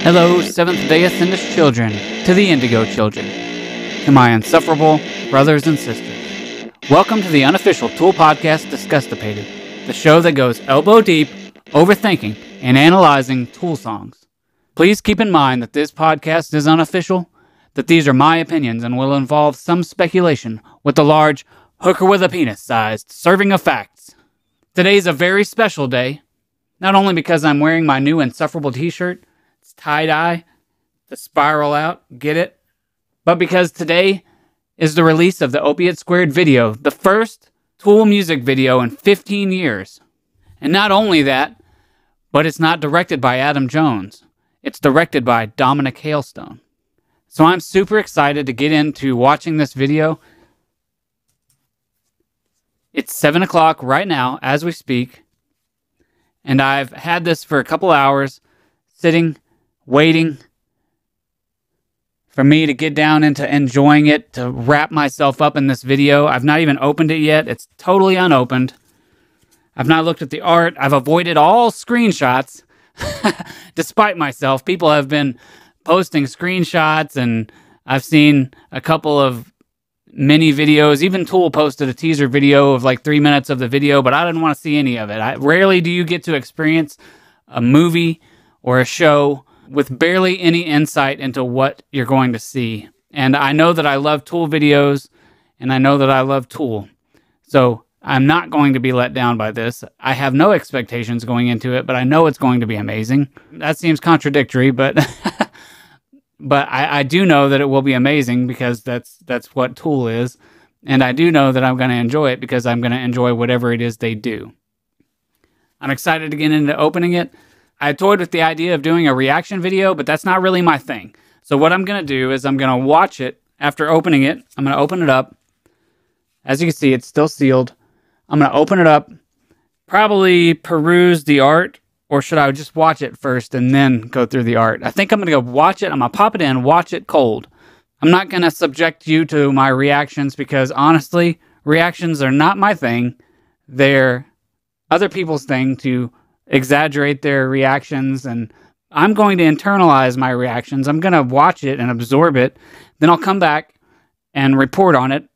Hello, Seventh-day Ascendist children, to the Indigo children, to my insufferable brothers and sisters. Welcome to the unofficial Tool podcast Disgustipated, the show that goes elbow deep, overthinking, and analyzing Tool songs. Please keep in mind that this podcast is unofficial, that these are my opinions and will involve some speculation with a large hooker with a penis-sized serving of facts. Today's a very special day, not only because I'm wearing my new Insufferable t-shirt, it's tie-dye, the spiral out, get it? But because today is the release of the Opiate² video, the first Tool music video in 15 years. And not only that, but it's not directed by Adam Jones. It's directed by Dominic Hailstone. So I'm super excited to get into watching this video. It's 7 o'clock right now as we speak. And I've had this for a couple hours, sitting, waiting for me to get down into enjoying it, to wrap myself up in this video. I've not even opened it yet. It's totally unopened. I've not looked at the art. I've avoided all screenshots. Despite myself, people have been posting screenshots, and I've seen a couple of mini videos. Even Tool posted a teaser video of like 3 minutes of the video, but I didn't want to see any of it. Rarely do you get to experience a movie or a show with barely any insight into what you're going to see. And I know that I love Tool videos, and I know that I love Tool. So I'm not going to be let down by this. I have no expectations going into it, but I know it's going to be amazing. That seems contradictory, but but I do know that it will be amazing because that's what Tool is. And I do know that I'm going to enjoy it because I'm going to enjoy whatever it is they do. I'm excited to get into opening it. I toyed with the idea of doing a reaction video, but that's not really my thing. So what I'm going to do is I'm going to watch it after opening it. I'm going to open it up. As you can see, it's still sealed. I'm going to open it up, probably peruse the art, or should I just watch it first and then go through the art? I think I'm going to go watch it. I'm going to pop it in, watch it cold. I'm not going to subject you to my reactions because honestly, reactions are not my thing. They're other people's thing to exaggerate their reactions, and I'm going to internalize my reactions. I'm going to watch it and absorb it. Then I'll come back and report on it.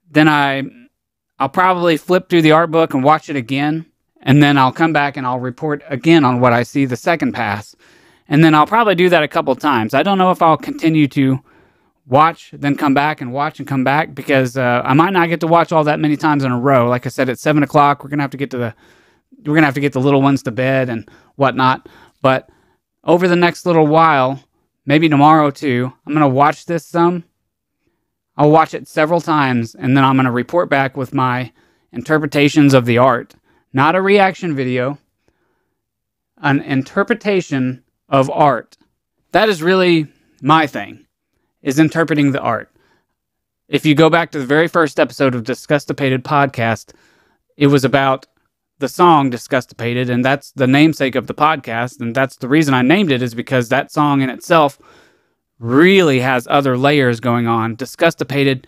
Then I'll probably flip through the art book and watch it again. And then I'll come back and I'll report again on what I see the second pass. And then I'll probably do that a couple times. I don't know if I'll continue to watch, then come back and watch and come back, because I might not get to watch all that many times in a row. Like I said, it's 7 o'clock. We're gonna have to get the little ones to bed and whatnot. But over the next little while, maybe tomorrow too, I'm gonna watch this some. I'll watch it several times, and then I'm gonna report back with my interpretations of the art. Not a reaction video, an interpretation of art. That is really my thing, is interpreting the art. If you go back to the very first episode of Disgustipated podcast, it was about the song Disgustipated, and that's the namesake of the podcast, and that's the reason I named it, is because that song in itself really has other layers going on. Disgustipated,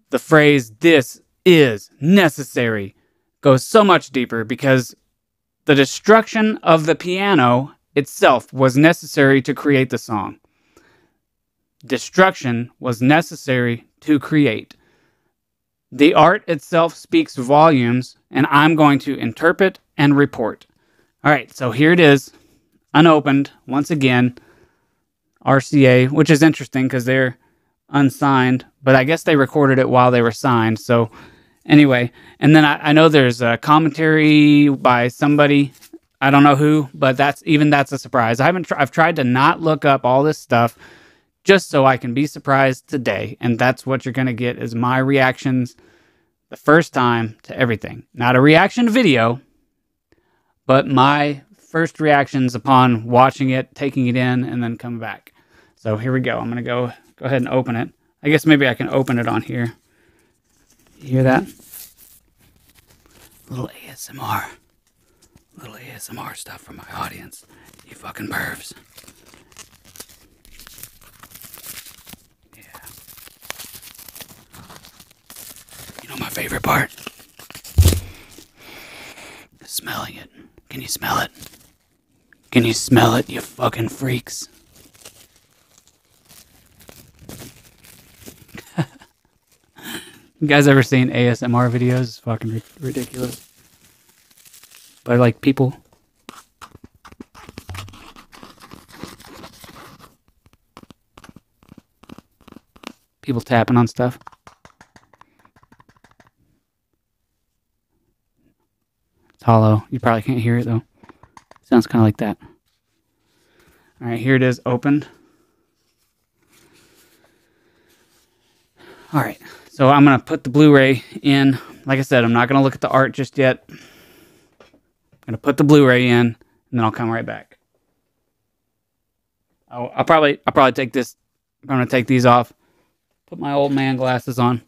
the phrase, "this is necessary," goes so much deeper because the destruction of the piano itself was necessary to create the song. Destruction was necessary to create. The art itself speaks volumes, and I'm going to interpret and report. All right, so here it is, unopened, once again, RCA, which is interesting because they're unsigned, but I guess they recorded it while they were signed, so anyway, and then I know there's a commentary by somebody, I don't know who, but that's a surprise. I've tried to not look up all this stuff just so I can be surprised today, and that's what you're going to get, is my reactions the first time to everything. Not a reaction video, but my first reactions upon watching it, taking it in, and then coming back. So here we go. I'm going to go ahead and open it. I guess maybe I can open it on here. You hear that? Little ASMR stuff from my audience. You fucking pervs. Yeah. You know my favorite part? Smelling it. Can you smell it? Can you smell it, you fucking freaks? You guys ever seen ASMR videos? It's fucking ridiculous. But like people tapping on stuff. It's hollow. You probably can't hear it though. Sounds kind of like that. All right, here it is, opened. All right, so I'm gonna put the Blu-ray in. Like I said, I'm not gonna look at the art just yet. I'm gonna put the Blu-ray in, and then I'll come right back. I'll probably take this. I'm gonna take these off. Put my old man glasses on.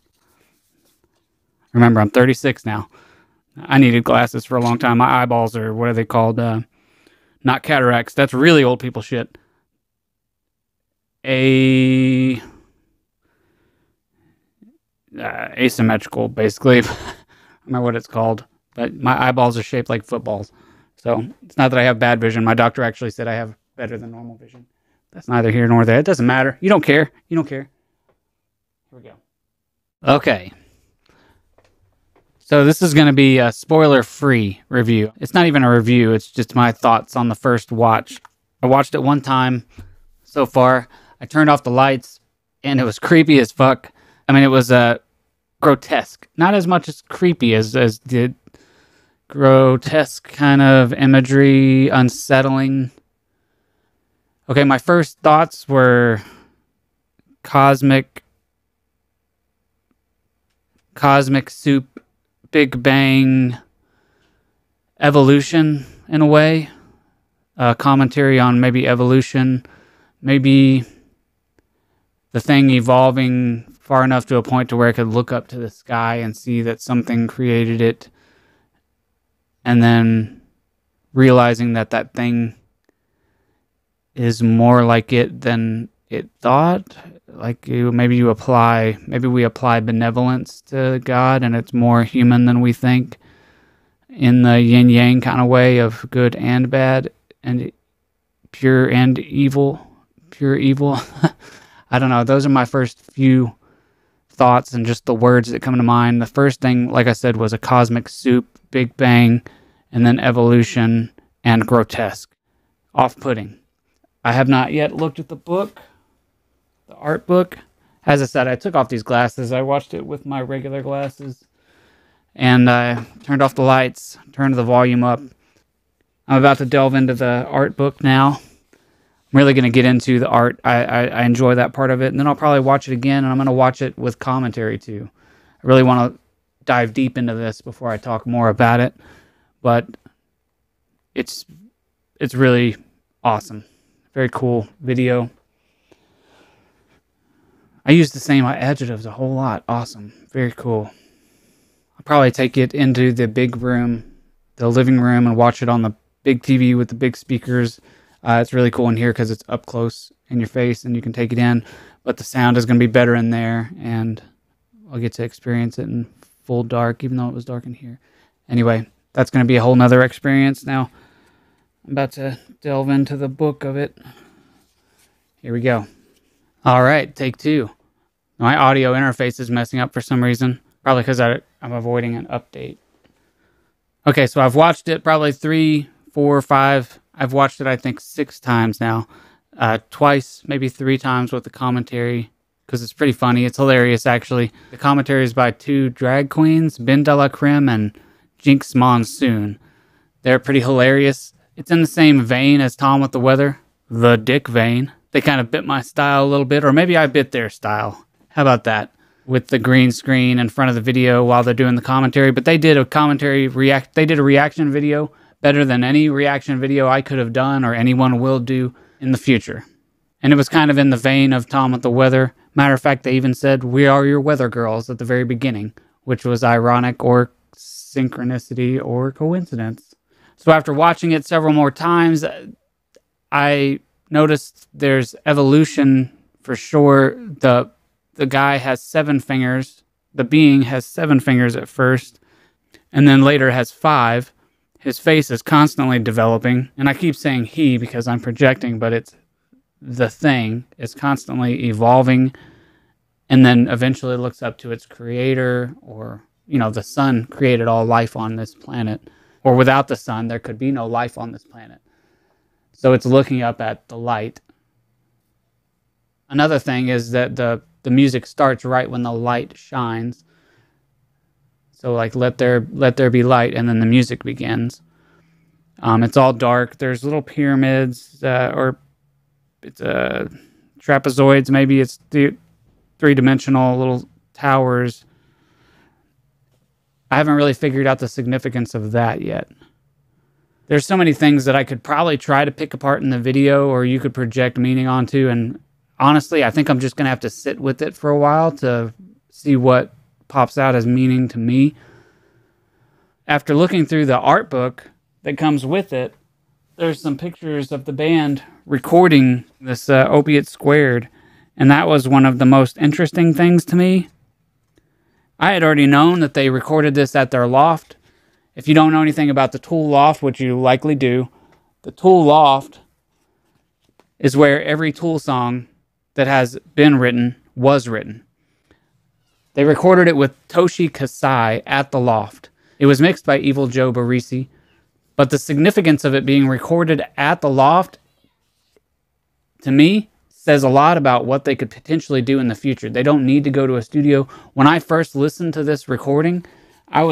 Remember, I'm 36 now. I needed glasses for a long time. My eyeballs are, what are they called? Not cataracts. That's really old people shit. Asymmetrical, basically. I don't know what it's called. But my eyeballs are shaped like footballs. So it's not that I have bad vision. My doctor actually said I have better than normal vision. That's neither here nor there. It doesn't matter. You don't care. You don't care. Here we go. Okay. So this is going to be a spoiler-free review. It's not even a review. It's just my thoughts on the first watch. I watched it one time so far. I turned off the lights, and it was creepy as fuck. I mean, it was grotesque. Not as much as creepy as did grotesque kind of imagery, unsettling. Okay, my first thoughts were cosmic soup, Big Bang, evolution in a way. Commentary on maybe evolution, maybe the thing evolving far enough to a point to where it could look up to the sky and see that something created it, and then realizing that that thing is more like it than it thought. Like maybe we apply benevolence to God, and it's more human than we think, in the yin yang kind of way of good and bad, and pure and evil, pure evil. I don't know. Those are my first few thoughts and just the words that come to mind. The first thing, like I said, was a cosmic soup, Big Bang, and then evolution and grotesque, off-putting. I have not yet looked at the book. The art book. As I said, I took off these glasses. I watched it with my regular glasses. And I turned off the lights, turned the volume up. I'm about to delve into the art book now. I'm really going to get into the art. I enjoy that part of it. And then I'll probably watch it again, and I'm going to watch it with commentary too. I really want to dive deep into this before I talk more about it. But it's really awesome. Very cool video. I use the same adjectives a whole lot. Awesome. Very cool. I'll probably take it into the big room, the living room, and watch it on the big TV with the big speakers. It's really cool in here because it's up close in your face and you can take it in. But the sound is going to be better in there, and I'll get to experience it in full dark, even though it was dark in here. Anyway, that's going to be a whole nother experience. Now, I'm about to delve into the book of it. Here we go. All right, take two. My audio interface is messing up for some reason. Probably because I'm avoiding an update. Okay, so I've watched it probably 3, 4, 5. I've watched it, I think, 6 times now. Twice, maybe 3 times with the commentary, because it's pretty funny. It's hilarious, actually. The commentary is by 2 drag queens, Ben de la Creme and Jinx Monsoon. They're pretty hilarious. It's in the same vein as Tom with the Weather, the dick vein. They kind of bit my style a little bit, or maybe I bit their style. How about that? With the green screen in front of the video while they're doing the commentary. But they did a they did a reaction video better than any reaction video I could have done or anyone will do in the future. And it was kind of in the vein of Tom with the Weather. Matter of fact, they even said, "We are your weather girls" at the very beginning, which was ironic or synchronicity or coincidence. So after watching it several more times, I noticed there's evolution for sure. The guy has 7 fingers. The being has 7 fingers at first, and then later has 5. His face is constantly developing, and I keep saying he because I'm projecting, but it's the thing is constantly evolving, and then eventually looks up to its creator, or, you know, the sun created all life on this planet, or without the sun, there could be no life on this planet. So it's looking up at the light. Another thing is that the music starts right when the light shines. So like let there be light, and then the music begins. It's all dark. There's little pyramids, or it's trapezoids. Maybe it's the three-dimensional little towers. I haven't really figured out the significance of that yet. There's so many things that I could probably try to pick apart in the video, or you could project meaning onto, and honestly, I think I'm just going to have to sit with it for a while to see what pops out as meaning to me. After looking through the art book that comes with it, there's some pictures of the band recording this Opiate², and that was one of the most interesting things to me. I had already known that they recorded this at their loft. If you don't know anything about the Tool loft, which you likely do, the Tool loft is where every Tool song that has been written was written. They recorded it with Toshi Kasai at the loft. It was mixed by Evil Joe Barisi, but the significance of it being recorded at the loft, to me, says a lot about what they could potentially do in the future. They don't need to go to a studio. When I first listened to this recording, I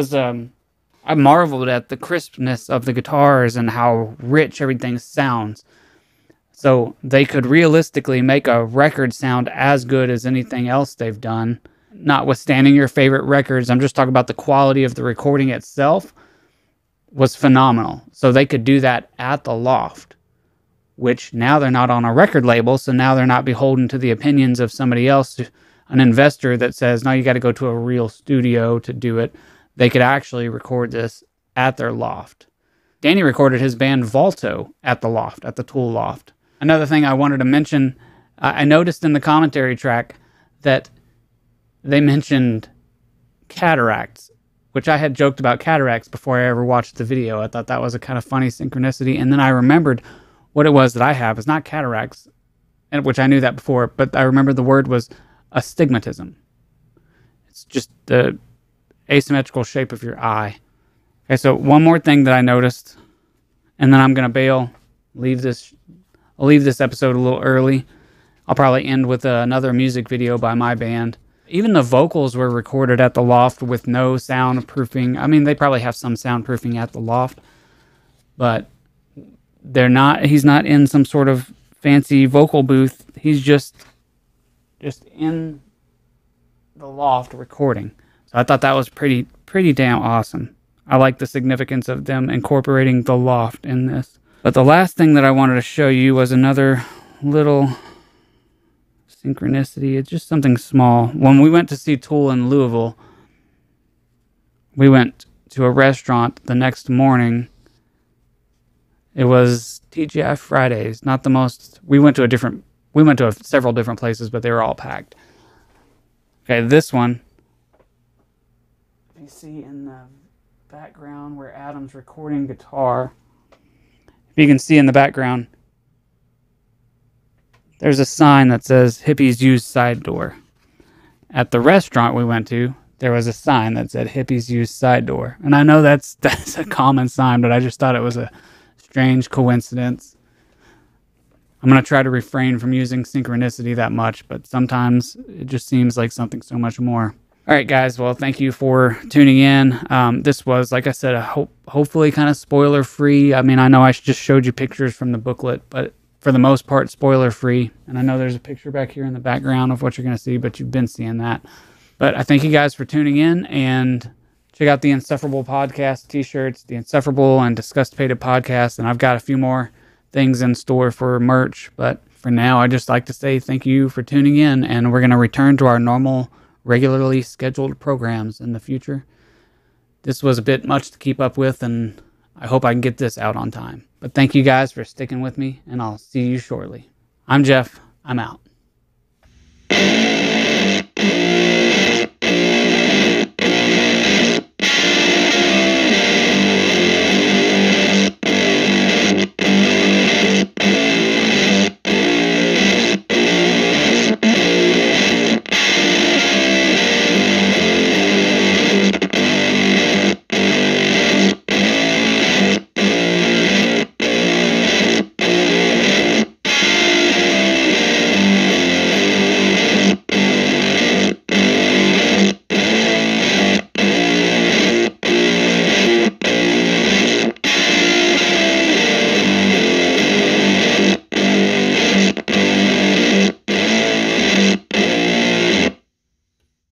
marveled at the crispness of the guitars and how rich everything sounds. So they could realistically make a record sound as good as anything else they've done. Notwithstanding your favorite records, I'm just talking about the quality of the recording itself was phenomenal. So they could do that at the loft, which now they're not on a record label, so now they're not beholden to the opinions of somebody else, an investor that says, no, you got to go to a real studio to do it. They could actually record this at their loft. Danny recorded his band Volto at the loft, at the Tool loft. Another thing I wanted to mention, I noticed in the commentary track that they mentioned cataracts, which I had joked about cataracts before I ever watched the video. I thought that was a kind of funny synchronicity, and then I remembered what it was that I have is not cataracts, and which I knew that before, but I remember the word was astigmatism. It's just the asymmetrical shape of your eye. Okay, so one more thing that I noticed, and then I'm going to bail, I'll leave this episode a little early. I'll probably end with another music video by my band. Even the vocals were recorded at the loft with no soundproofing. I mean, they probably have some soundproofing at the loft, but he's not in some sort of fancy vocal booth. He's just in the loft recording. So I thought that was pretty damn awesome. I like the significance of them incorporating the loft in this. But the last thing that I wanted to show you was another little synchronicity. It's just something small. When we went to see Tool in Louisville, we went to a restaurant the next morning. It was TGI Fridays, not the most. We went to several different places, but they were all packed. Okay, this one, you see in the background where Adam's recording guitar. If you can see in the background, there's a sign that says Hippies Use Side Door. At the restaurant we went to, there was a sign that said Hippies Use Side Door. And I know that's a common sign, but I just thought it was a strange coincidence. I'm going to try to refrain from using synchronicity that much, but sometimes it just seems like something so much more. All right, guys. Well, thank you for tuning in. This was, like I said, hopefully kind of spoiler-free. I mean, I know I just showed you pictures from the booklet, but for the most part, spoiler-free. And I know there's a picture back here in the background of what you're going to see, but you've been seeing that. But I thank you guys for tuning in, and check out the Insufferable podcast t-shirts, the Insufferable and Disgustipated podcast, and I've got a few more things in store for merch. But for now, I'd just like to say thank you for tuning in, and we're going to return to our normal, regularly scheduled programs in the future. This was a bit much to keep up with, and I hope I can get this out on time. But thank you guys for sticking with me, and I'll see you shortly. I'm Jeff. I'm out.